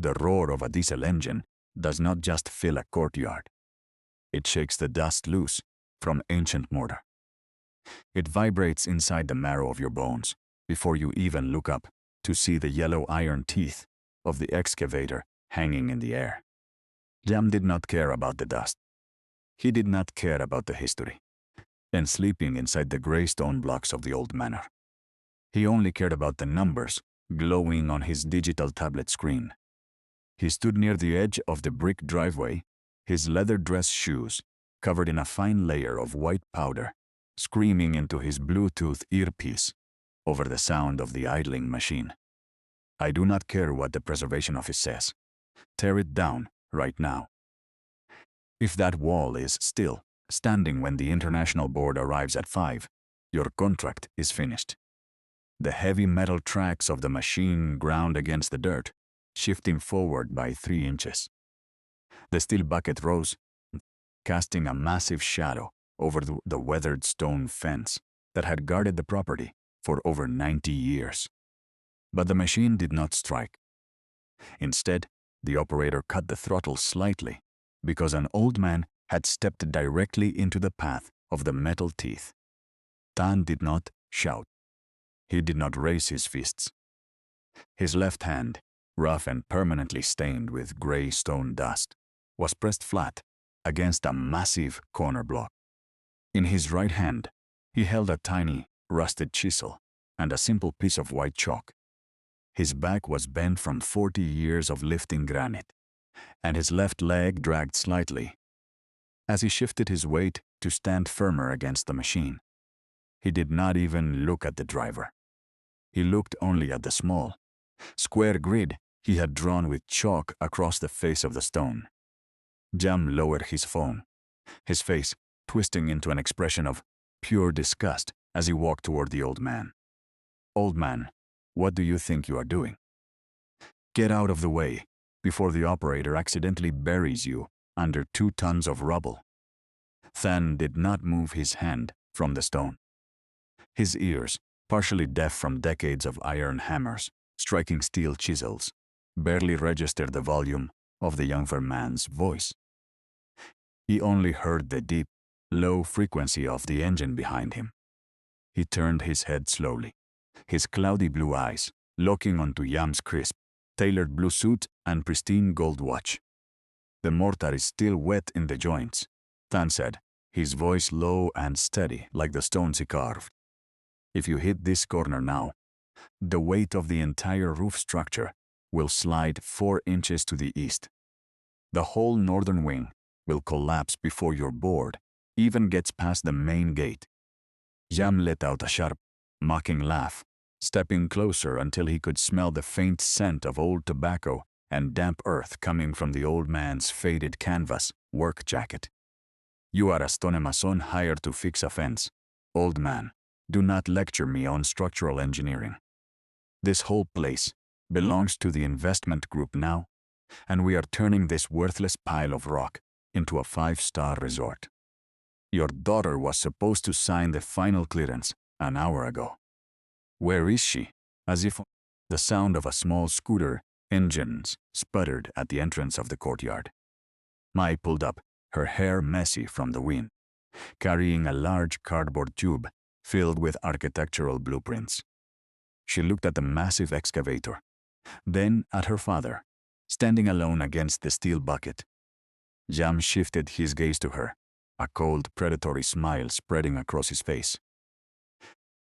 The roar of a diesel engine does not just fill a courtyard. It shakes the dust loose from ancient mortar. It vibrates inside the marrow of your bones before you even look up to see the yellow iron teeth of the excavator hanging in the air. Jam did not care about the dust. He did not care about the history and sleeping inside the gray stone blocks of the old manor. He only cared about the numbers glowing on his digital tablet screen. He stood near the edge of the brick driveway, his leather dress shoes covered in a fine layer of white powder, screaming into his Bluetooth earpiece over the sound of the idling machine. I do not care what the preservation office says. Tear it down right now. If that wall is still standing when the international board arrives at 5, your contract is finished. The heavy metal tracks of the machine ground against the dirt, shifting forward by 3 inches. The steel bucket rose, casting a massive shadow over the weathered stone fence that had guarded the property for over 90 years. But the machine did not strike. Instead, the operator cut the throttle slightly because an old man had stepped directly into the path of the metal teeth. Tan did not shout. He did not raise his fists. His left hand, rough and permanently stained with gray stone dust, was pressed flat against a massive corner block. In his right hand, he held a tiny, rusted chisel and a simple piece of white chalk. His back was bent from 40 years of lifting granite, and his left leg dragged slightly as he shifted his weight to stand firmer against the machine. He did not even look at the driver. He looked only at the small, square grid he had drawn with chalk across the face of the stone. Jam lowered his phone, his face twisting into an expression of pure disgust as he walked toward the old man. Old man, what do you think you are doing? Get out of the way before the operator accidentally buries you under 2 tons of rubble. Than did not move his hand from the stone. His ears, partially deaf from decades of iron hammers striking steel chisels, barely registered the volume of the younger man's voice. He only heard the deep, low frequency of the engine behind him. He turned his head slowly, his cloudy blue eyes locking onto Yam's crisp, tailored blue suit and pristine gold watch. The mortar is still wet in the joints, Tan said, his voice low and steady like the stones he carved. If you hit this corner now, the weight of the entire roof structure will slide 4 inches to the east. The whole northern wing will collapse before your board even gets past the main gate. Yam let out a sharp, mocking laugh, stepping closer until he could smell the faint scent of old tobacco and damp earth coming from the old man's faded canvas work jacket. You are a stonemason hired to fix a fence. Old man, do not lecture me on structural engineering. This whole place belongs to the investment group now, and we are turning this worthless pile of rock into a 5-star resort. Your daughter was supposed to sign the final clearance an hour ago. Where is she? As if the sound of a small scooter engines sputtered at the entrance of the courtyard. Mai pulled up, her hair messy from the wind, carrying a large cardboard tube filled with architectural blueprints. She looked at the massive excavator, then at her father, standing alone against the steel bucket. Jam shifted his gaze to her, a cold, predatory smile spreading across his face.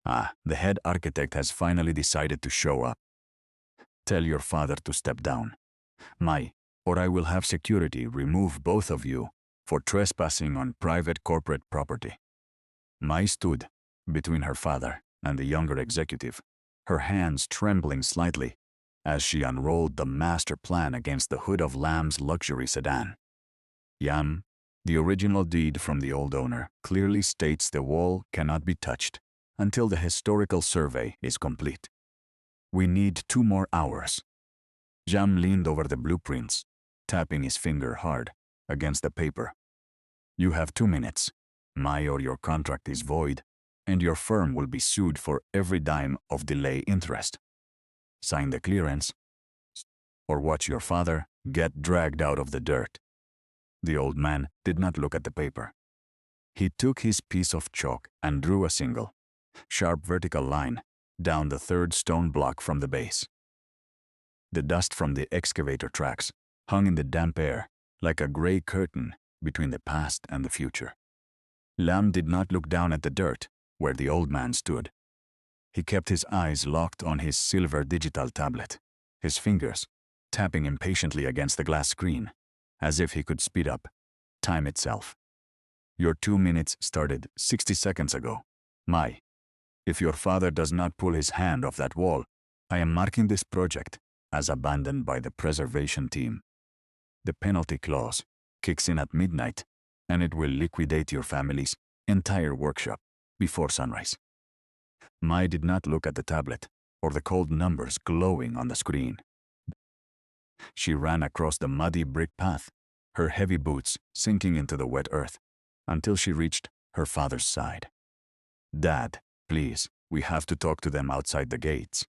Ah, the head architect has finally decided to show up. Tell your father to step down, Mai, or I will have security remove both of you for trespassing on private corporate property. Mai stood between her father and the younger executive, her hands trembling slightly as she unrolled the master plan against the hood of Lam's luxury sedan. Yam, the original deed from the old owner, clearly states the wall cannot be touched until the historical survey is complete. We need 2 more hours. Jam leaned over the blueprints, tapping his finger hard against the paper. You have 2 minutes, Mai, or your contract is void, and your firm will be sued for every dime of delay interest. Sign the clearance. or watch your father get dragged out of the dirt. The old man did not look at the paper. He took his piece of chalk and drew a single, sharp vertical line down the third stone block from the base. The dust from the excavator tracks hung in the damp air like a gray curtain between the past and the future. Lam did not look down at the dirt where the old man stood. He kept his eyes locked on his silver digital tablet, his fingers tapping impatiently against the glass screen, as if he could speed up time itself. Your 2 minutes started 60 seconds ago. Mai, if your father does not pull his hand off that wall, I am marking this project as abandoned by the preservation team. The penalty clause kicks in at midnight, and it will liquidate your family's entire workshop before sunrise. Mai did not look at the tablet or the cold numbers glowing on the screen. She ran across the muddy brick path, her heavy boots sinking into the wet earth, until she reached her father's side. Dad, please, we have to talk to them outside the gates.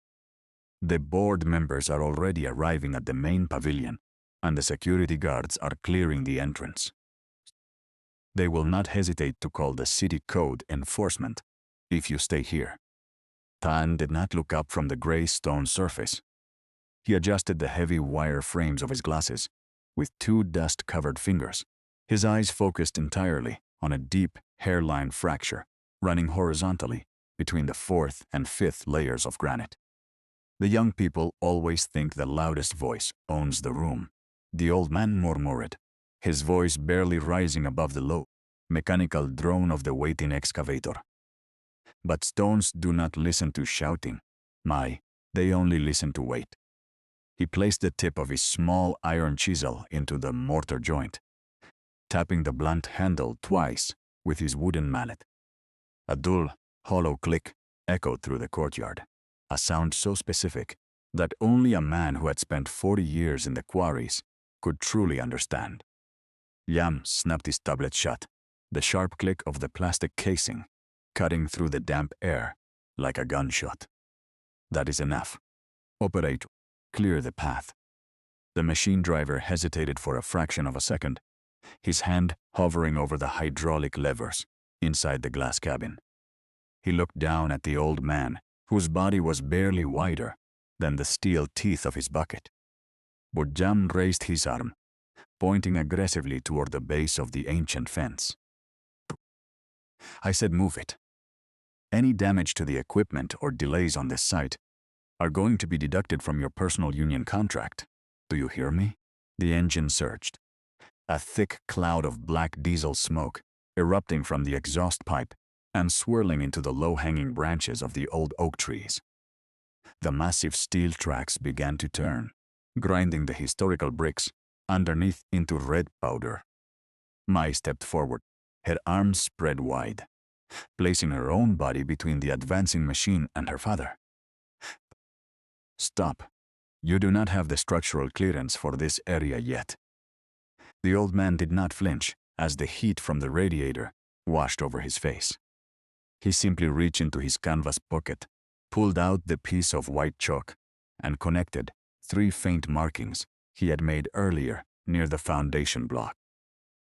The board members are already arriving at the main pavilion, and the security guards are clearing the entrance. They will not hesitate to call the city code enforcement if you stay here. Tan did not look up from the gray stone surface. He adjusted the heavy wire frames of his glasses with 2 dust-covered fingers, his eyes focused entirely on a deep hairline fracture running horizontally between the 4th and 5th layers of granite. The young people always think the loudest voice owns the room, the old man murmured, his voice barely rising above the low, mechanical drone of the waiting excavator. But stones do not listen to shouting, Mai, they only listen to weight. He placed the tip of his small iron chisel into the mortar joint, tapping the blunt handle twice with his wooden mallet. A dull, hollow click echoed through the courtyard, a sound so specific that only a man who had spent 40 years in the quarries could truly understand. Yam snapped his tablet shut, the sharp click of the plastic casing cutting through the damp air like a gunshot. That is enough. Operator, clear the path. The machine driver hesitated for a fraction of a second, his hand hovering over the hydraulic levers inside the glass cabin. He looked down at the old man, whose body was barely wider than the steel teeth of his bucket. Bojam raised his arm, pointing aggressively toward the base of the ancient fence. I said move it. Any damage to the equipment or delays on this site are going to be deducted from your personal union contract. Do you hear me? The engine surged, a thick cloud of black diesel smoke erupting from the exhaust pipe and swirling into the low-hanging branches of the old oak trees. The massive steel tracks began to turn, grinding the historical bricks underneath into red powder. Mai stepped forward, her arms spread wide, placing her own body between the advancing machine and her father. Stop. You do not have the structural clearance for this area yet. The old man did not flinch as the heat from the radiator washed over his face. He simply reached into his canvas pocket, pulled out the piece of white chalk, and connected 3 faint markings he had made earlier near the foundation block.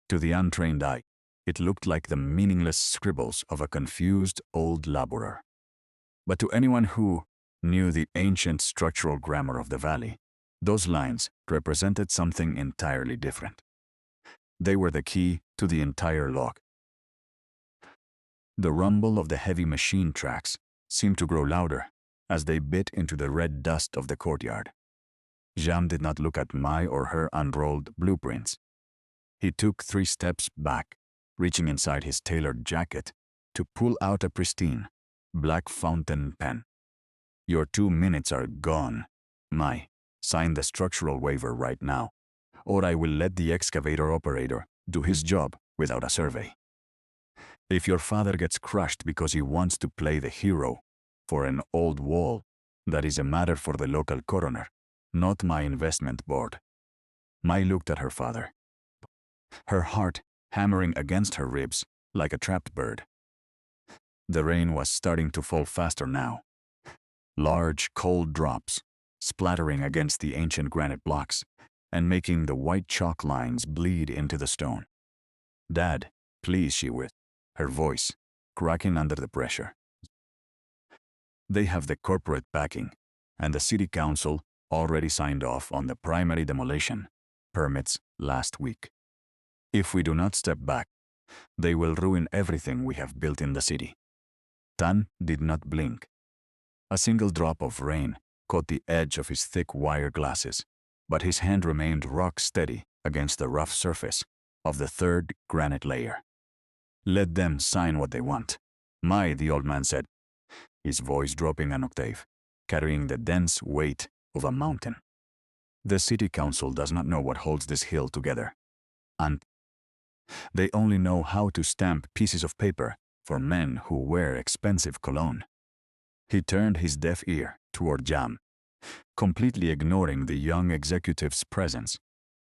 To the untrained eye, it looked like the meaningless scribbles of a confused old laborer. But to anyone who knew the ancient structural grammar of the valley, those lines represented something entirely different. They were the key to the entire log. The rumble of the heavy machine tracks seemed to grow louder as they bit into the red dust of the courtyard. Jam did not look at Mai or her unrolled blueprints. He took 3 steps back, reaching inside his tailored jacket to pull out a pristine, black fountain pen. Your 2 minutes are gone. Mai, sign the structural waiver right now, or I will let the excavator operator do his job without a survey. If your father gets crushed because he wants to play the hero for an old wall, that is a matter for the local coroner, not my investment board. Mai looked at her father, her heart hammering against her ribs like a trapped bird. The rain was starting to fall faster now. Large, cold drops splattering against the ancient granite blocks and making the white chalk lines bleed into the stone. "Dad, please," she whispered, her voice cracking under the pressure. They have the corporate backing, and the city council already signed off on the primary demolition permits last week. If we do not step back, they will ruin everything we have built in the city. Tan did not blink. A single drop of rain caught the edge of his thick wire glasses, but his hand remained rock steady against the rough surface of the third granite layer. "Let them sign what they want." The old man said, his voice dropping an octave, carrying the dense weight of a mountain. "The city council does not know what holds this hill together, and they only know how to stamp pieces of paper for men who wear expensive cologne." He turned his deaf ear toward Jam, completely ignoring the young executive's presence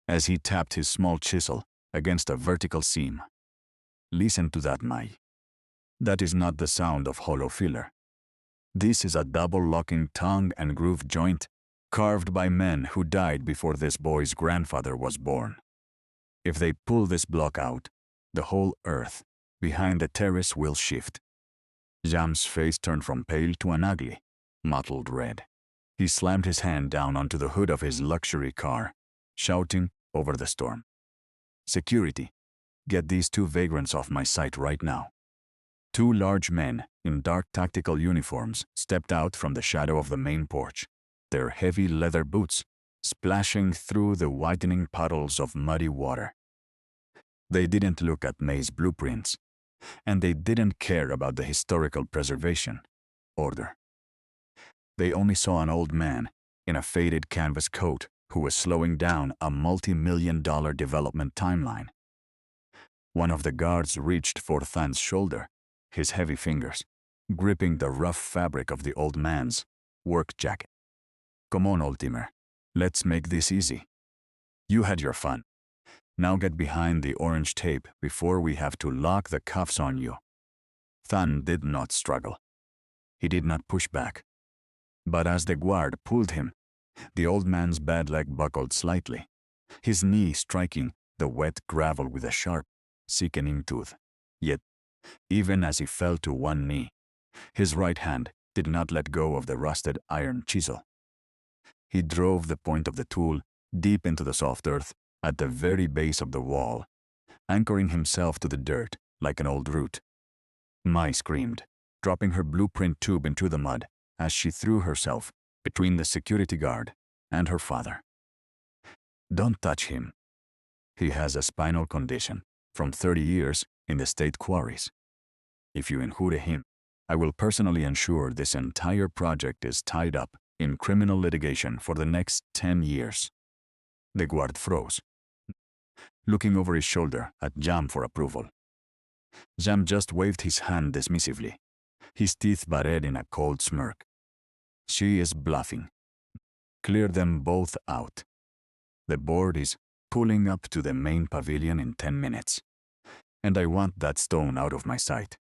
as he tapped his small chisel against a vertical seam. "Listen to that, Mai. That is not the sound of hollow filler. This is a double-locking tongue and groove joint carved by men who died before this boy's grandfather was born. If they pull this block out, the whole earth behind the terrace will shift." Jam's face turned from pale to an ugly, mottled red. He slammed his hand down onto the hood of his luxury car, shouting over the storm, "Security, get these two vagrants off my sight right now." Two large men in dark tactical uniforms stepped out from the shadow of the main porch, their heavy leather boots splashing through the widening puddles of muddy water. They didn't look at May's blueprints, and they didn't care about the historical preservation order. They only saw an old man in a faded canvas coat who was slowing down a multi-million-dollar development timeline. One of the guards reached for Than's shoulder, his heavy fingers gripping the rough fabric of the old man's work jacket. "Come on, Old-timer. Let's make this easy. You had your fun. Now get behind the orange tape before we have to lock the cuffs on you." Than did not struggle. He did not push back. But as the guard pulled him, the old man's bad leg buckled slightly, his knee striking the wet gravel with a sharp, sickening tooth. Yet, even as he fell to one knee, his right hand did not let go of the rusted iron chisel. He drove the point of the tool deep into the soft earth at the very base of the wall, anchoring himself to the dirt like an old root. Mai screamed, dropping her blueprint tube into the mud as she threw herself between the security guard and her father. "Don't touch him. He has a spinal condition from 30 years in the state quarries. If you injure him, I will personally ensure this entire project is tied up in criminal litigation for the next 10 years. The guard froze, looking over his shoulder at Jam for approval. Jam just waved his hand dismissively, his teeth bared in a cold smirk. "She is bluffing. Clear them both out. The board is pulling up to the main pavilion in 10 minutes, and I want that stone out of my sight."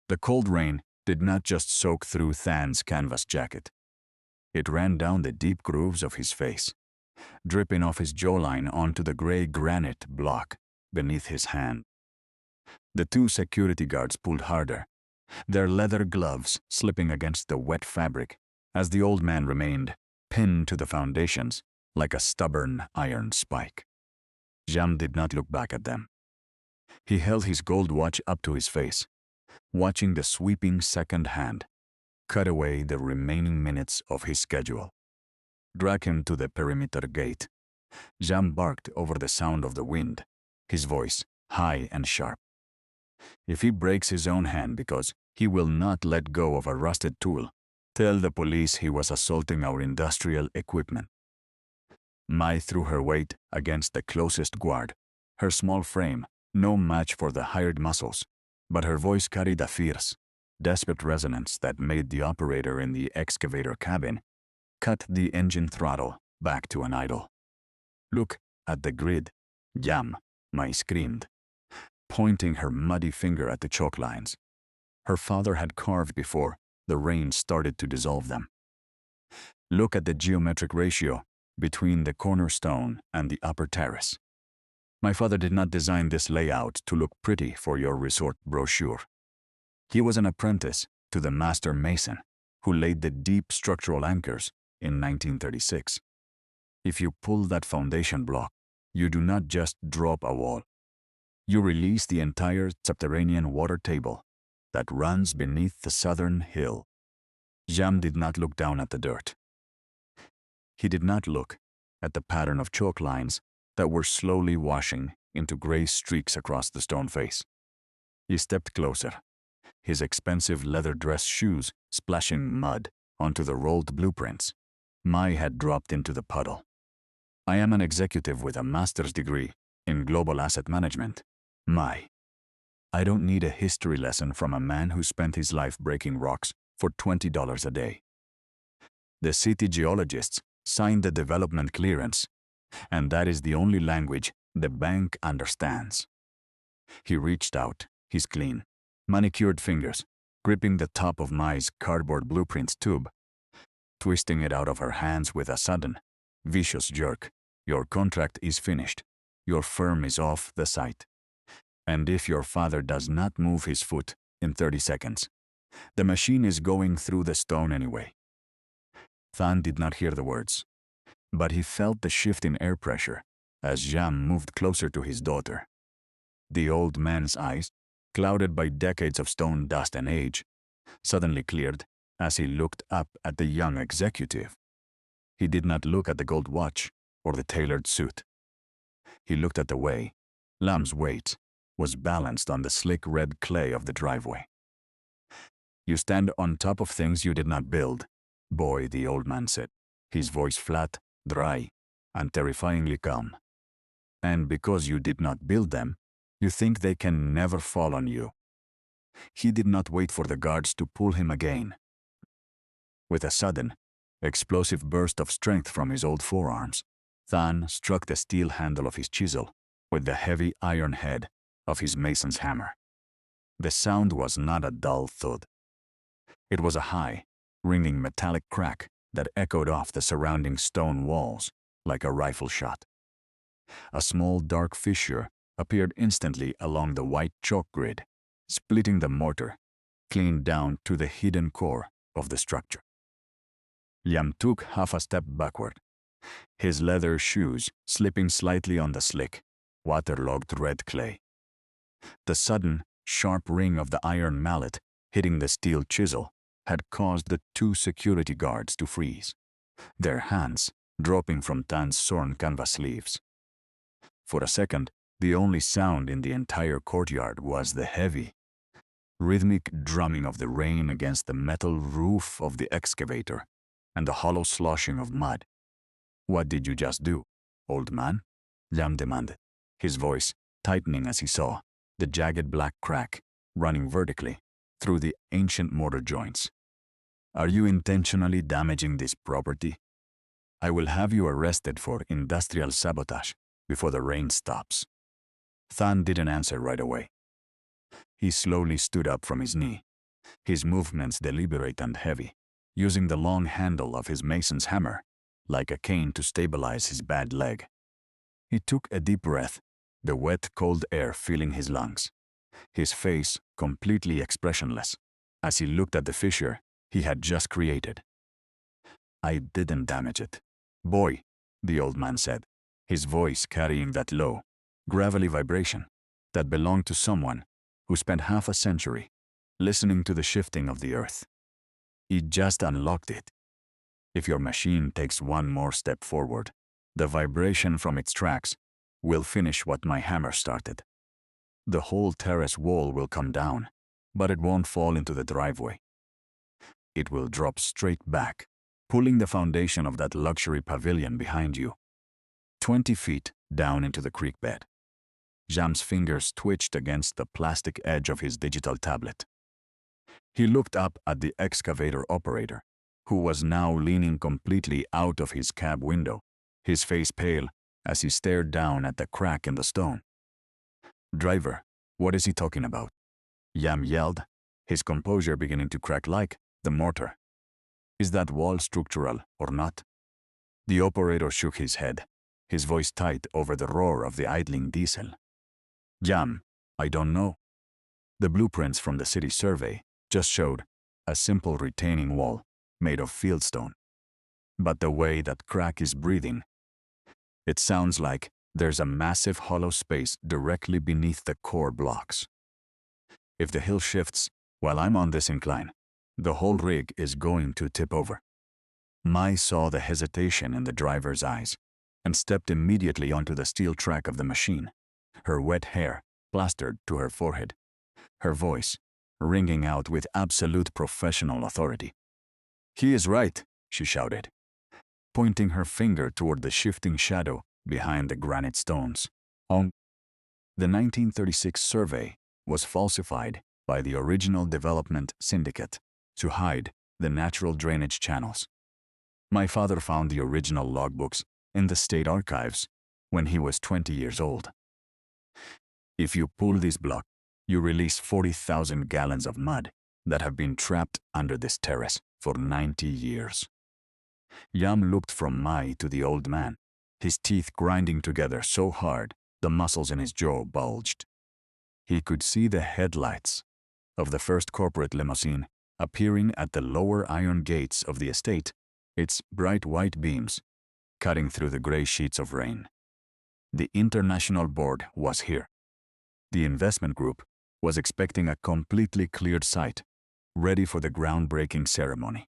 The cold rain did not just soak through Than's canvas jacket. It ran down the deep grooves of his face, dripping off his jawline onto the gray granite block beneath his hand. The two security guards pulled harder, their leather gloves slipping against the wet fabric as the old man remained pinned to the foundations like a stubborn iron spike. Jam did not look back at them. He held his gold watch up to his face, watching the sweeping second hand cut away the remaining minutes of his schedule. "Drag him to the perimeter gate." Jam barked over the sound of the wind, his voice high and sharp. "If he breaks his own hand because he will not let go of a rusted tool, tell the police he was assaulting our industrial equipment." Mai threw her weight against the closest guard, her small frame no match for the hired muscles, but her voice carried a fierce, desperate resonance that made the operator in the excavator cabin cut the engine throttle back to an idle. "Look at the grid, Jam," Mai screamed, pointing her muddy finger at the chalk lines her father had carved before the rain started to dissolve them. Look at the geometric ratio between the cornerstone and the upper terrace. My father did not design this layout to look pretty for your resort brochure. He was an apprentice to the master mason who laid the deep structural anchors in 1936. If you pull that foundation block, you do not just drop a wall. You release the entire subterranean water table that runs beneath the southern hill. Jam did not look down at the dirt. He did not look at the pattern of chalk lines that were slowly washing into gray streaks across the stone face. He stepped closer, his expensive leather dress shoes splashing mud onto the rolled blueprints. Mai had dropped into the puddle. I am an executive with a master's degree in global asset management. Mai. I don't need a history lesson from a man who spent his life breaking rocks for $20 a day. The city geologists signed the development clearance, and that is the only language the bank understands. He reached out, his clean, manicured fingers gripping the top of Mai's cardboard blueprints tube, twisting it out of her hands with a sudden, vicious jerk. Your contract is finished. Your firm is off the site. And if your father does not move his foot in 30 seconds, the machine is going through the stone anyway. Than did not hear the words, but he felt the shift in air pressure as Jam moved closer to his daughter. The old man's eyes, clouded by decades of stone dust and age, suddenly cleared as he looked up at the young executive. He did not look at the gold watch or the tailored suit. He looked at the way Lam's weight was balanced on the slick red clay of the driveway. You stand on top of things you did not build, boy, the old man said, his voice flat, dry, and terrifyingly calm. And because you did not build them, you think they can never fall on you. He did not wait for the guards to pull him again. With a sudden, explosive burst of strength from his old forearms, Than struck the steel handle of his chisel with the heavy iron head of his mason's hammer. The sound was not a dull thud. It was a high, ringing metallic crack that echoed off the surrounding stone walls like a rifle shot. A small dark fissure appeared instantly along the white chalk grid, splitting the mortar clean down to the hidden core of the structure. Liam took half a step backward, his leather shoes slipping slightly on the slick, waterlogged red clay. The sudden, sharp ring of the iron mallet hitting the steel chisel had caused the two security guards to freeze, their hands dropping from Tan's torn canvas sleeves. For a second, the only sound in the entire courtyard was the heavy, rhythmic drumming of the rain against the metal roof of the excavator and the hollow sloshing of mud. "What did you just do, old man?" Liam demanded, his voice tightening as he saw the jagged black crack running vertically through the ancient mortar joints. "Are you intentionally damaging this property? I will have you arrested for industrial sabotage before the rain stops." Than didn't answer right away. He slowly stood up from his knee, his movements deliberate and heavy, using the long handle of his mason's hammer like a cane to stabilize his bad leg. He took a deep breath, the wet, cold air filling his lungs, his face completely expressionless as he looked at the fissure he had just created. "I didn't damage it, boy," the old man said, his voice carrying that low, gravelly vibration that belonged to someone who spent half a century listening to the shifting of the earth. "It just unlocked it. If your machine takes one more step forward, the vibration from its tracks will finish what my hammer started. The whole terrace wall will come down, but it won't fall into the driveway. It will drop straight back, pulling the foundation of that luxury pavilion behind you, 20 feet down into the creek bed." Jam's fingers twitched against the plastic edge of his digital tablet. He looked up at the excavator operator, who was now leaning completely out of his cab window, his face pale as he stared down at the crack in the stone. "Driver, what is he talking about?" Yam yelled, his composure beginning to crack like the mortar. Is that wall structural or not? The operator shook his head, his voice tight over the roar of the idling diesel. Jam, I don't know. The blueprints from the city survey just showed a simple retaining wall made of fieldstone. But the way that crack is breathing, it sounds like there's a massive hollow space directly beneath the core blocks. If the hill shifts while I'm on this incline, the whole rig is going to tip over. Mai saw the hesitation in the driver's eyes and stepped immediately onto the steel track of the machine, her wet hair plastered to her forehead, her voice ringing out with absolute professional authority. He is right, she shouted, pointing her finger toward the shifting shadow behind the granite stones. The 1936 survey was falsified by the original development syndicate to hide the natural drainage channels. My father found the original logbooks in the state archives when he was 20 years old. If you pull this block, you release 40,000 gallons of mud that have been trapped under this terrace for 90 years. Yam looked from Mai to the old man, his teeth grinding together so hard the muscles in his jaw bulged. He could see the headlights of the first corporate limousine appearing at the lower iron gates of the estate, its bright white beams cutting through the gray sheets of rain. The international board was here. The investment group was expecting a completely cleared site, ready for the groundbreaking ceremony.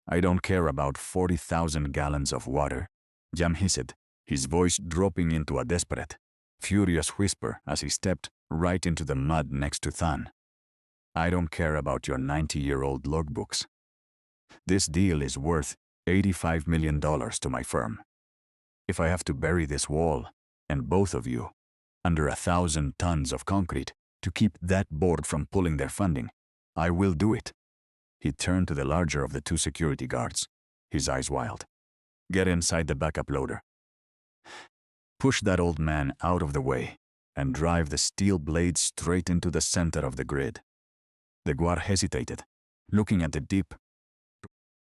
I don't care about 40,000 gallons of water, Jam hissed, his voice dropping into a desperate, furious whisper as he stepped right into the mud next to Than. I don't care about your 90-year-old logbooks. This deal is worth $85 million to my firm. If I have to bury this wall, and both of you, under 1,000 tons of concrete to keep that board from pulling their funding, I will do it. He turned to the larger of the two security guards, his eyes wild. Get inside the backup loader. Push that old man out of the way and drive the steel blade straight into the center of the grid. The guard hesitated, looking at the deep,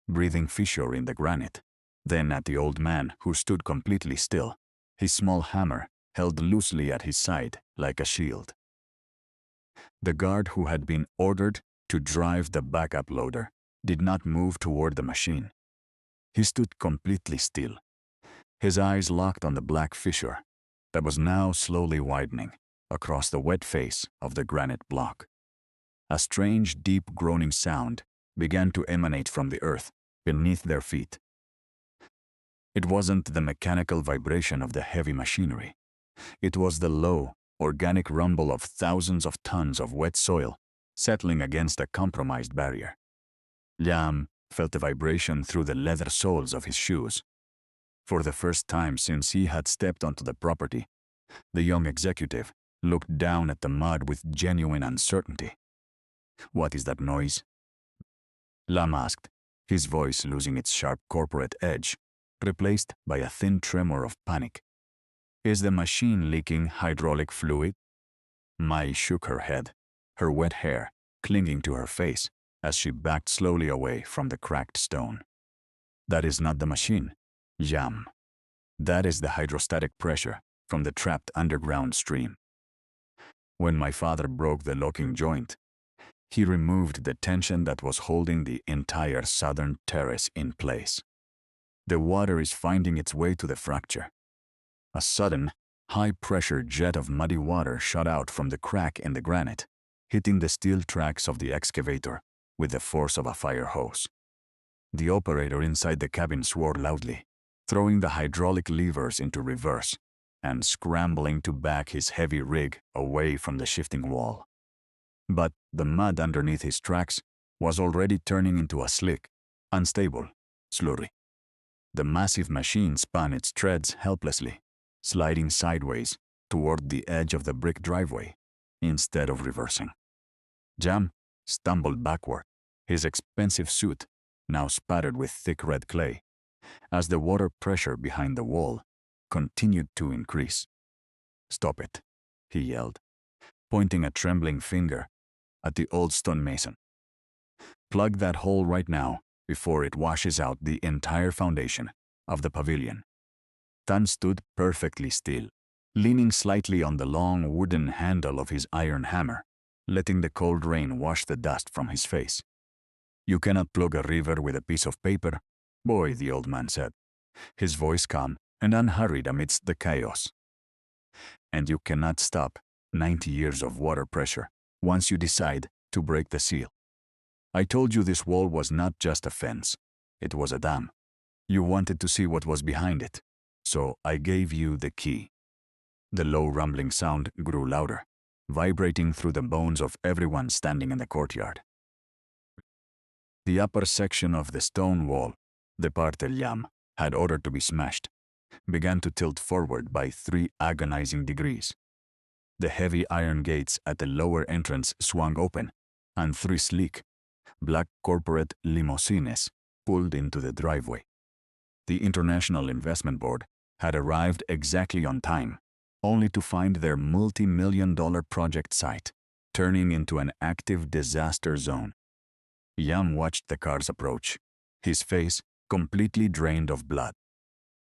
breathing fissure in the granite, then at the old man who stood completely still, his small hammer held loosely at his side like a shield. The guard who had been ordered to drive the backup loader did not move toward the machine. He stood completely still, his eyes locked on the black fissure that was now slowly widening across the wet face of the granite block. A strange, deep groaning sound began to emanate from the earth beneath their feet. It wasn't the mechanical vibration of the heavy machinery. It was the low, organic rumble of thousands of tons of wet soil settling against a compromised barrier. Liam felt the vibration through the leather soles of his shoes. For the first time since he had stepped onto the property, the young executive looked down at the mud with genuine uncertainty. What is that noise? Lam asked, his voice losing its sharp corporate edge, replaced by a thin tremor of panic. Is the machine leaking hydraulic fluid? Mai shook her head, her wet hair clinging to her face as she backed slowly away from the cracked stone. That is not the machine, Yam. That is the hydrostatic pressure from the trapped underground stream. When my father broke the locking joint, he removed the tension that was holding the entire southern terrace in place. The water is finding its way to the fracture. A sudden, high-pressure jet of muddy water shot out from the crack in the granite, hitting the steel tracks of the excavator with the force of a fire hose. The operator inside the cabin swore loudly, throwing the hydraulic levers into reverse and scrambling to back his heavy rig away from the shifting wall. But the mud underneath his tracks was already turning into a slick, unstable slurry. The massive machine spun its treads helplessly, sliding sideways toward the edge of the brick driveway instead of reversing. Jam stumbled backward, his expensive suit now spattered with thick red clay, as the water pressure behind the wall continued to increase. Stop it, he yelled, pointing a trembling finger at the old stonemason. Plug that hole right now before it washes out the entire foundation of the pavilion. Tan stood perfectly still, leaning slightly on the long wooden handle of his iron hammer, letting the cold rain wash the dust from his face. "You cannot plug a river with a piece of paper, boy," the old man said, his voice calm and unhurried amidst the chaos. "And you cannot stop 90 years of water pressure once you decide to break the seal. I told you this wall was not just a fence, it was a dam. You wanted to see what was behind it, so I gave you the key." The low rumbling sound grew louder, vibrating through the bones of everyone standing in the courtyard. The upper section of the stone wall, the part El Yam had ordered to be smashed, began to tilt forward by 3 agonizing degrees. The heavy iron gates at the lower entrance swung open, and 3 sleek, black corporate limousines pulled into the driveway. The International Investment Board had arrived exactly on time, only to find their multi-million-dollar project site turning into an active disaster zone. Yam watched the cars approach, his face completely drained of blood.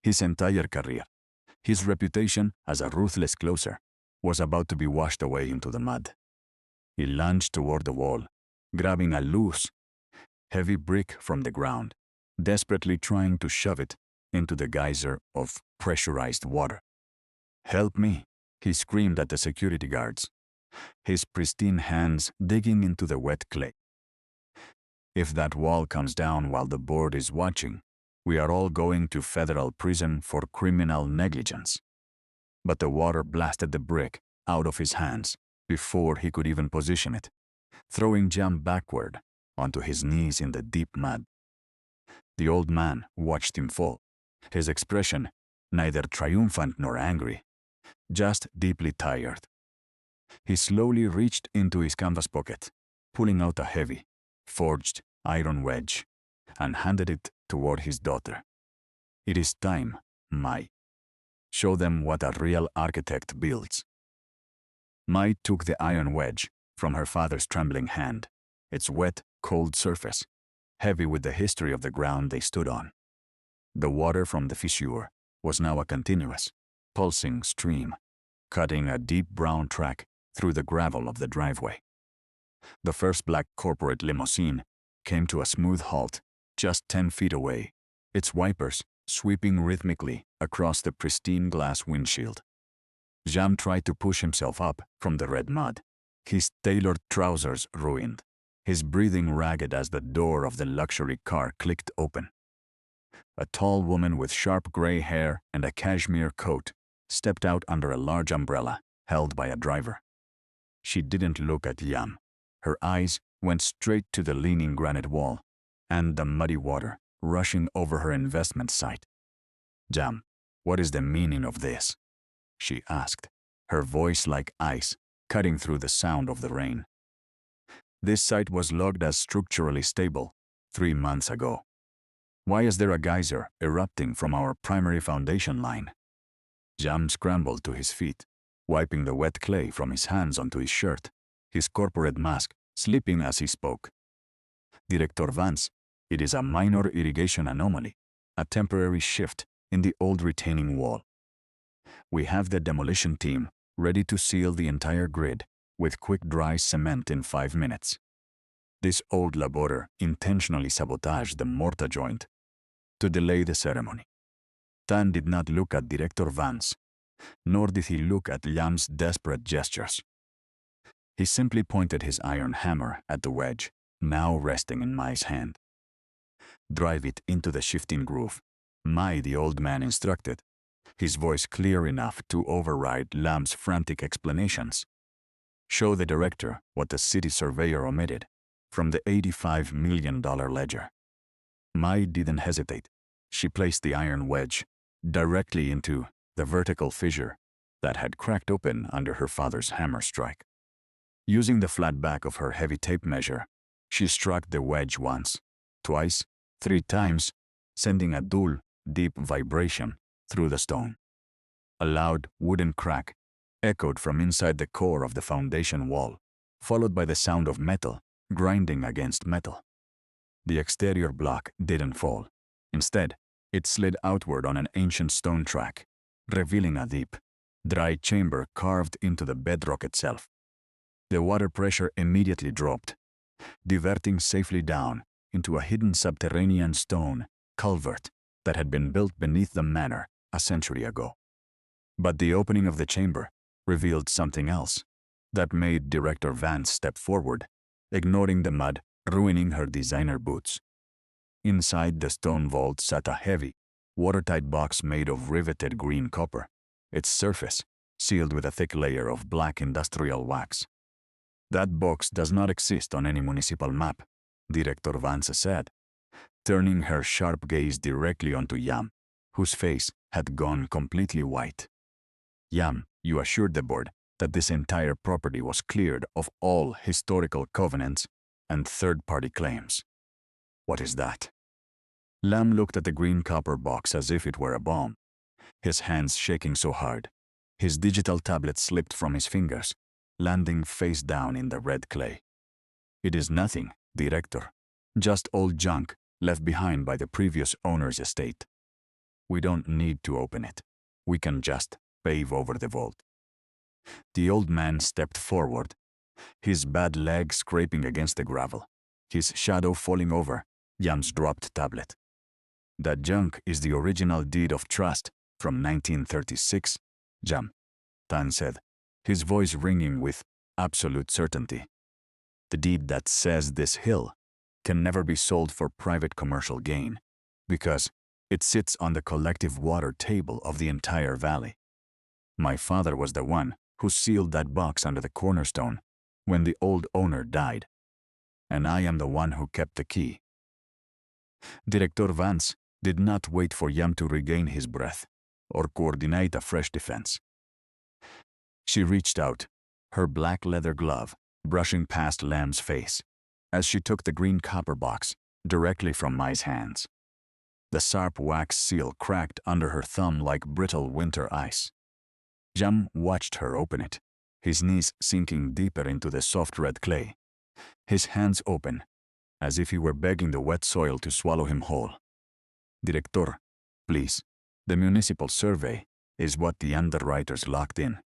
His entire career, his reputation as a ruthless closer, was about to be washed away into the mud. He lunged toward the wall, grabbing a loose, heavy brick from the ground, desperately trying to shove it into the geyser of pressurized water. "Help me," he screamed at the security guards, his pristine hands digging into the wet clay. "If that wall comes down while the board is watching, we are all going to federal prison for criminal negligence." But the water blasted the brick out of his hands before he could even position it, throwing Yam backward onto his knees in the deep mud. The old man watched him fall, his expression neither triumphant nor angry, just deeply tired. He slowly reached into his canvas pocket, pulling out a heavy, forged iron wedge, and handed it toward his daughter. "It is time, Mai. Show them what a real architect builds." Mai took the iron wedge from her father's trembling hand, its wet, cold surface heavy with the history of the ground they stood on. The water from the fissure was now a continuous, pulsing stream, cutting a deep brown track through the gravel of the driveway. The first black corporate limousine came to a smooth halt just 10 feet away, its wipers sweeping rhythmically across the pristine glass windshield. Yam tried to push himself up from the red mud, his tailored trousers ruined, his breathing ragged as the door of the luxury car clicked open. A tall woman with sharp gray hair and a cashmere coat stepped out under a large umbrella held by a driver. She didn't look at Yam. Her eyes went straight to the leaning granite wall and the muddy water rushing over her investment site. "Yam, what is the meaning of this?" she asked, her voice like ice cutting through the sound of the rain. "This site was logged as structurally stable 3 months ago. Why is there a geyser erupting from our primary foundation line?" Yam scrambled to his feet, wiping the wet clay from his hands onto his shirt, his corporate mask slipping as he spoke. "Director Vance, it is a minor irrigation anomaly, a temporary shift in the old retaining wall. We have the demolition team ready to seal the entire grid with quick dry cement in 5 minutes. This old laborer intentionally sabotaged the mortar joint to delay the ceremony." Tan did not look at Director Vance, nor did he look at Yam's desperate gestures. He simply pointed his iron hammer at the wedge, now resting in Mai's hand. "Drive it into the shifting groove," Mai, the old man, instructed, his voice clear enough to override Yam's frantic explanations. "Show the director what the city surveyor omitted from the $85 million ledger." Mai didn't hesitate. She placed the iron wedge directly into the vertical fissure that had cracked open under her father's hammer strike. Using the flat back of her heavy tape measure, she struck the wedge once, twice, 3 times, sending a dull, deep vibration through the stone. A loud wooden crack echoed from inside the core of the foundation wall, followed by the sound of metal grinding against metal. The exterior block didn't fall. Instead, it slid outward on an ancient stone track, revealing a deep, dry chamber carved into the bedrock itself. The water pressure immediately dropped, diverting safely down into a hidden subterranean stone culvert that had been built beneath the manor a century ago. But the opening of the chamber revealed something else that made Director Vance step forward, ignoring the mud ruining her designer boots. Inside the stone vault sat a heavy, watertight box made of riveted green copper, its surface sealed with a thick layer of black industrial wax. That box does not exist on any municipal map, Director Vance said, turning her sharp gaze directly onto Yam, whose face had gone completely white. Yam, you assured the board that this entire property was cleared of all historical covenants and third-party claims. What is that? Lam looked at the green copper box as if it were a bomb, his hands shaking so hard. His digital tablet slipped from his fingers, landing face down in the red clay. It is nothing, Director. Just old junk left behind by the previous owner's estate. We don't need to open it. We can just pave over the vault. The old man stepped forward, his bad leg scraping against the gravel, his shadow falling over Yam's dropped tablet. That junk is the original deed of trust from 1936, Yam, Tan said, his voice ringing with absolute certainty. The deed that says this hill can never be sold for private commercial gain, because it sits on the collective water table of the entire valley. My father was the one who sealed that box under the cornerstone when the old owner died, and I am the one who kept the key. Director Vance did not wait for Yam to regain his breath or coordinate a fresh defense. She reached out, her black leather glove brushing past Lam's face as she took the green copper box directly from Mai's hands. The sharp wax seal cracked under her thumb like brittle winter ice. Yam watched her open it, his knees sinking deeper into the soft red clay, his hands open, as if he were begging the wet soil to swallow him whole. Director, please, the municipal survey is what the underwriters locked in.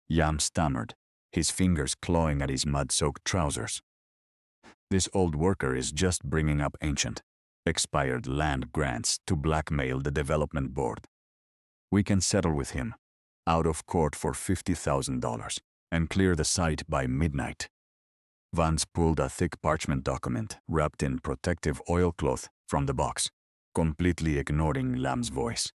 Yam stammered, his fingers clawing at his mud-soaked trousers. This old worker is just bringing up ancient, expired land grants to blackmail the development board. We can settle with him, out of court for $50,000, and clear the site by midnight. Vance pulled a thick parchment document wrapped in protective oilcloth from the box, completely ignoring Lam's voice.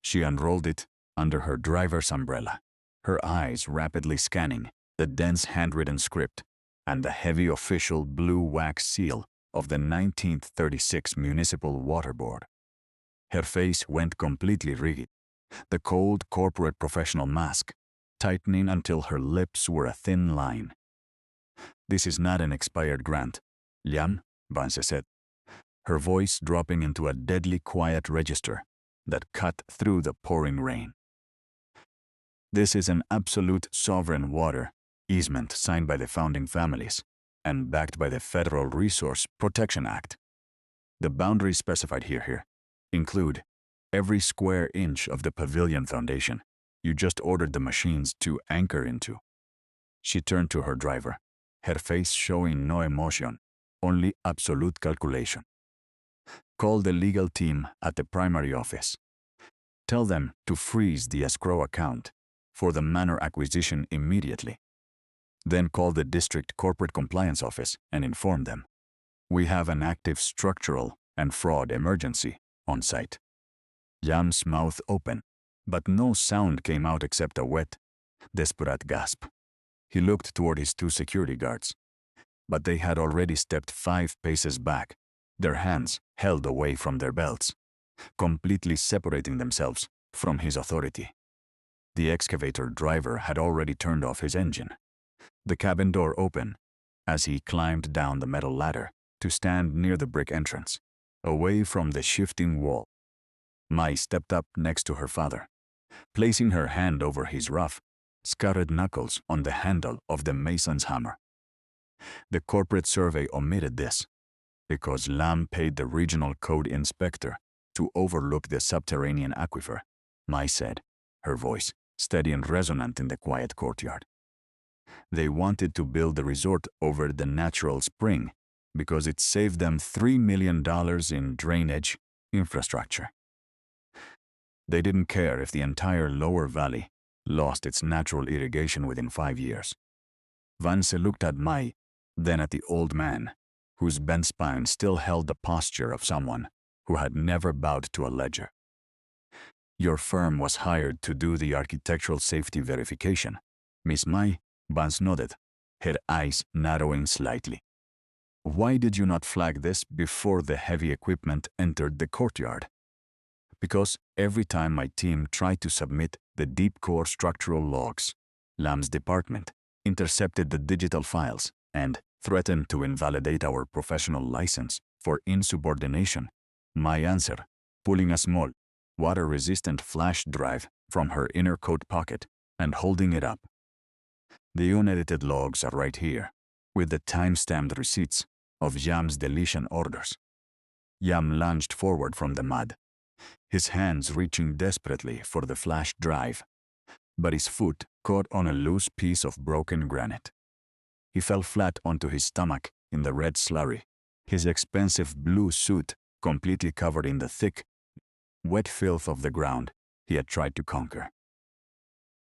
She unrolled it under her driver's umbrella, her eyes rapidly scanning the dense handwritten script and the heavy official blue wax seal of the 1936 Municipal Water Board. Her face went completely rigid, the cold corporate professional mask tightening until her lips were a thin line. This is not an expired grant, Yam, Vance said, her voice dropping into a deadly quiet register that cut through the pouring rain. This is an absolute sovereign water easement signed by the founding families and backed by the Federal Resource Protection Act. The boundaries specified here include every square inch of the pavilion foundation you just ordered the machines to anchor into. She turned to her driver, her face showing no emotion, only absolute calculation. Call the legal team at the primary office. Tell them to freeze the escrow account for the manor acquisition immediately. Then call the district corporate compliance office and inform them. We have an active structural and fraud emergency on site. Yam's mouth open, but no sound came out except a wet, desperate gasp. He looked toward his two security guards, but they had already stepped 5 paces back, their hands held away from their belts, completely separating themselves from his authority. The excavator driver had already turned off his engine. The cabin door opened as he climbed down the metal ladder to stand near the brick entrance, away from the shifting wall. Mai stepped up next to her father, placing her hand over his rough, scarred knuckles on the handle of the mason's hammer. The corporate survey omitted this, Because Lam paid the regional code inspector to overlook the subterranean aquifer, Mai said, her voice steady and resonant in the quiet courtyard. They wanted to build the resort over the natural spring because it saved them $3 million in drainage infrastructure. They didn't care if the entire lower valley lost its natural irrigation within 5 years. Vance looked at Mai, then at the old man, whose bent spine still held the posture of someone who had never bowed to a ledger. Your firm was hired to do the architectural safety verification, Miss Mai. Vance nodded, her eyes narrowing slightly. Why did you not flag this before the heavy equipment entered the courtyard? Because every time my team tried to submit the deep core structural logs, Lam's department intercepted the digital files and threatened to invalidate our professional license for insubordination. Mai answered, pulling a small, water-resistant flash drive from her inner coat pocket and holding it up. The unedited logs are right here, with the time-stamped receipts of Yam's deletion orders. Yam lunged forward from the mud, his hands reaching desperately for the flash drive, but his foot caught on a loose piece of broken granite. He fell flat onto his stomach in the red slurry, his expensive blue suit completely covered in the thick, wet filth of the ground he had tried to conquer.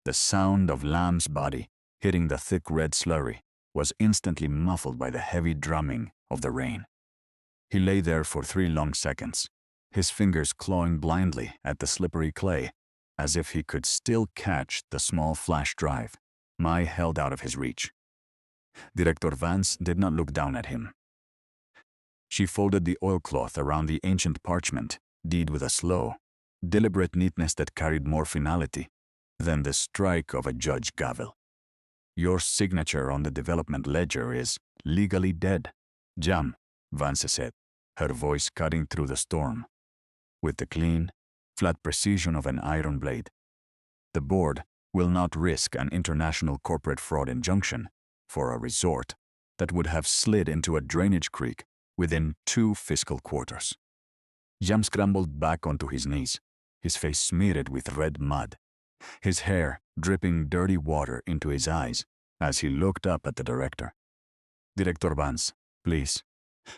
The sound of Lam's body hitting the thick red slurry was instantly muffled by the heavy drumming of the rain. He lay there for 3 long seconds, his fingers clawing blindly at the slippery clay, as if he could still catch the small flash drive Mai held out of his reach. Director Vance did not look down at him. She folded the oilcloth around the ancient parchment deed with a slow, deliberate neatness that carried more finality than the strike of a judge gavel. Your signature on the development ledger is legally dead, Jam, Vance said, her voice cutting through the storm, with the clean, flat precision of an iron blade. The board will not risk an international corporate fraud injunction for a resort that would have slid into a drainage creek within 2 fiscal quarters. Jam scrambled back onto his knees, his face smeared with red mud, his hair dripping dirty water into his eyes as he looked up at the director. Director Vance, please.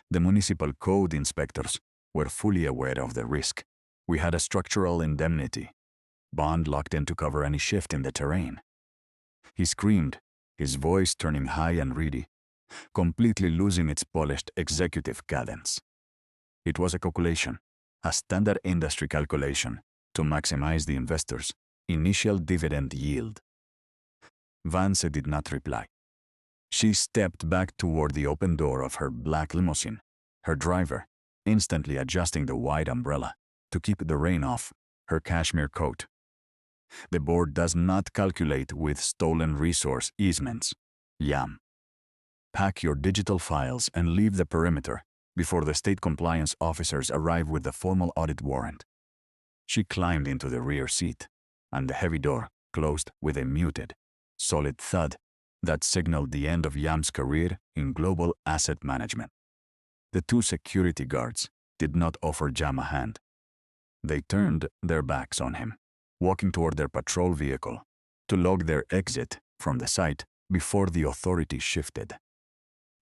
The municipal code inspectors were fully aware of the risk. We had a structural indemnity bond locked in to cover any shift in the terrain. He screamed, his voice turning high and reedy, completely losing its polished executive cadence. It was a calculation, a standard industry calculation, to maximize the investor's initial dividend yield. Vance did not reply. She stepped back toward the open door of her black limousine, her driver instantly adjusting the wide umbrella to keep the rain off her cashmere coat. The board does not calculate with stolen resource easements, Yam. Pack your digital files and leave the perimeter before the state compliance officers arrive with the formal audit warrant. She climbed into the rear seat, and the heavy door closed with a muted, solid thud that signaled the end of Yam's career in global asset management. The 2 security guards did not offer Jam a hand. They turned their backs on him, walking toward their patrol vehicle to log their exit from the site before the authorities shifted.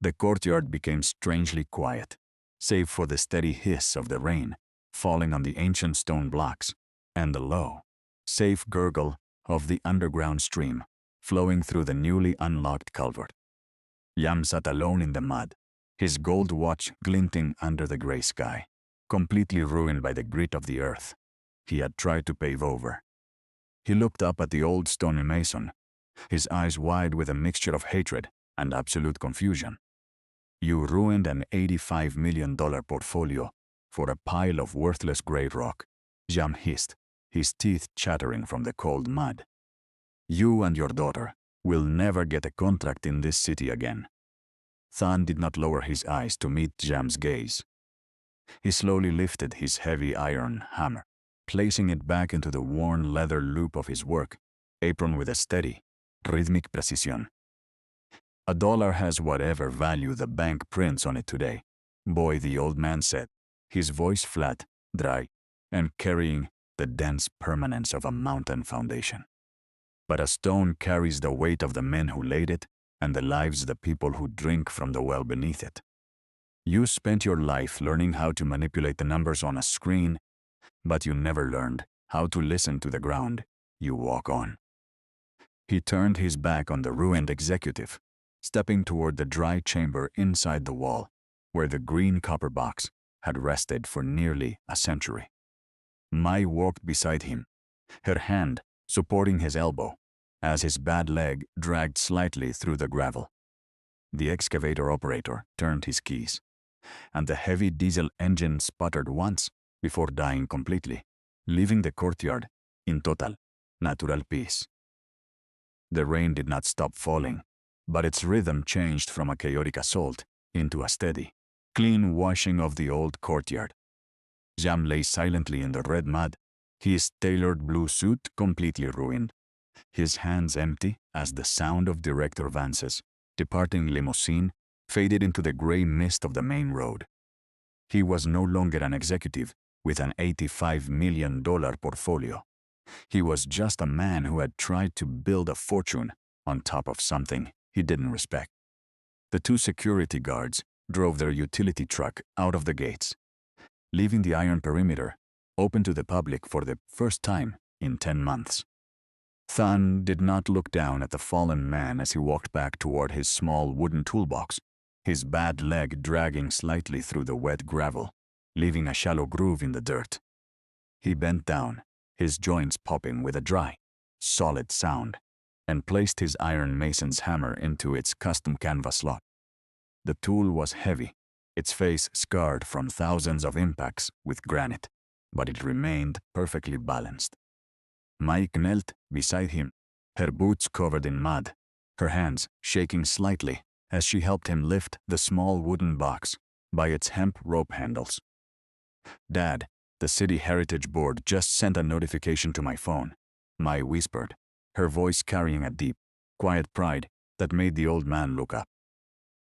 The courtyard became strangely quiet, save for the steady hiss of the rain falling on the ancient stone blocks and the low, safe gurgle of the underground stream flowing through the newly unlocked culvert. Yam sat alone in the mud, his gold watch glinting under the gray sky, completely ruined by the grit of the earth he had tried to pave over. He looked up at the old stone mason, his eyes wide with a mixture of hatred and absolute confusion. You ruined an $85 million portfolio for a pile of worthless gray rock, Jam hissed, his teeth chattering from the cold mud. You and your daughter will never get a contract in this city again. Than did not lower his eyes to meet Jam's gaze. He slowly lifted his heavy iron hammer, placing it back into the worn leather loop of his work apron with a steady, rhythmic precision. $1 has whatever value the bank prints on it today, Boy, the old man said, his voice flat, dry, and carrying the dense permanence of a mountain foundation. But a stone carries the weight of the men who laid it and the lives of the people who drink from the well beneath it. You spent your life learning how to manipulate the numbers on a screen, but you never learned how to listen to the ground you walk on. He turned his back on the ruined executive, stepping toward the dry chamber inside the wall, where the green copper box had rested for nearly a century. Mai walked beside him, her hand supporting his elbow, as his bad leg dragged slightly through the gravel. The excavator operator turned his keys, and the heavy diesel engine sputtered once before dying completely, leaving the courtyard in total, natural peace. The rain did not stop falling, but its rhythm changed from a chaotic assault into a steady, clean washing of the old courtyard. Jam lay silently in the red mud, his tailored blue suit completely ruined, his hands empty as the sound of Director Vance's departing limousine faded into the gray mist of the main road. He was no longer an executive with an $85 million portfolio. He was just a man who had tried to build a fortune on top of something he didn't respect. The two security guards drove their utility truck out of the gates, leaving the iron perimeter open to the public for the first time in 10 months. Thun did not look down at the fallen man as he walked back toward his small wooden toolbox, his bad leg dragging slightly through the wet gravel, leaving a shallow groove in the dirt. He bent down, his joints popping with a dry, solid sound, and placed his iron mason's hammer into its custom canvas slot. The tool was heavy, its face scarred from thousands of impacts with granite, but it remained perfectly balanced. Mike knelt beside him, her boots covered in mud, her hands shaking slightly as she helped him lift the small wooden box by its hemp rope handles. "Dad, the City Heritage Board just sent a notification to my phone," Mai whispered, her voice carrying a deep, quiet pride that made the old man look up.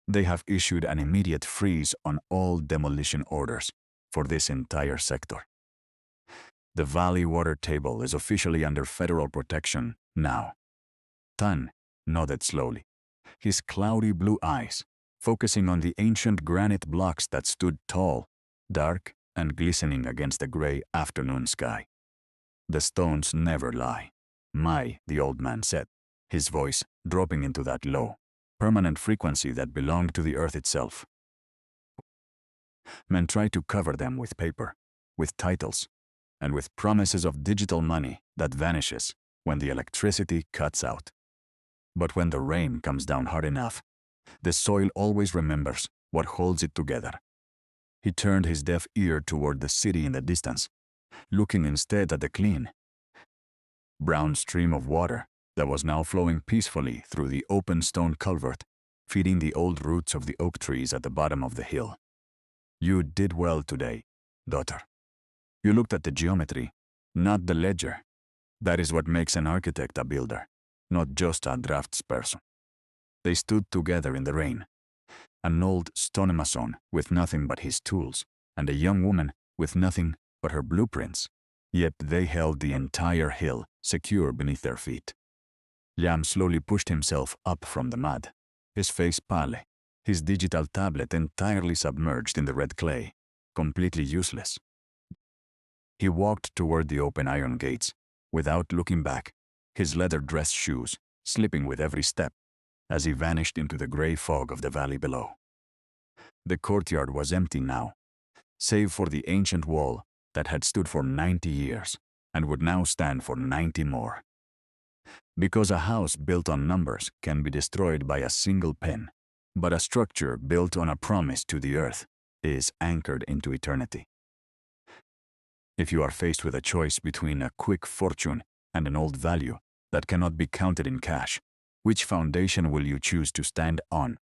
"They have issued an immediate freeze on all demolition orders for this entire sector. The Valley Water Table is officially under federal protection now." Tan nodded slowly, his cloudy blue eyes focusing on the ancient granite blocks that stood tall, dark, and glistening against the gray afternoon sky. "The stones never lie," Mai, the old man said, his voice dropping into that low, permanent frequency that belonged to the earth itself. Men try to cover them with paper, with titles, and with promises of digital money that vanishes when the electricity cuts out. But when the rain comes down hard enough, the soil always remembers what holds it together. He turned his deaf ear toward the city in the distance, looking instead at the clean, brown stream of water that was now flowing peacefully through the open stone culvert, feeding the old roots of the oak trees at the bottom of the hill. "You did well today, daughter. You looked at the geometry, not the ledger. That is what makes an architect a builder, not just a draftsperson." They stood together in the rain, an old stonemason with nothing but his tools, and a young woman with nothing but her blueprints, yet they held the entire hill secure beneath their feet. Yam slowly pushed himself up from the mud, his face pale, his digital tablet entirely submerged in the red clay, completely useless. He walked toward the open iron gates, without looking back, his leather dress shoes slipping with every step, as he vanished into the gray fog of the valley below. The courtyard was empty now, save for the ancient wall that had stood for 90 years and would now stand for 90 more. Because a house built on numbers can be destroyed by a single pin, but a structure built on a promise to the earth is anchored into eternity. If you are faced with a choice between a quick fortune and an old value that cannot be counted in cash, which foundation will you choose to stand on?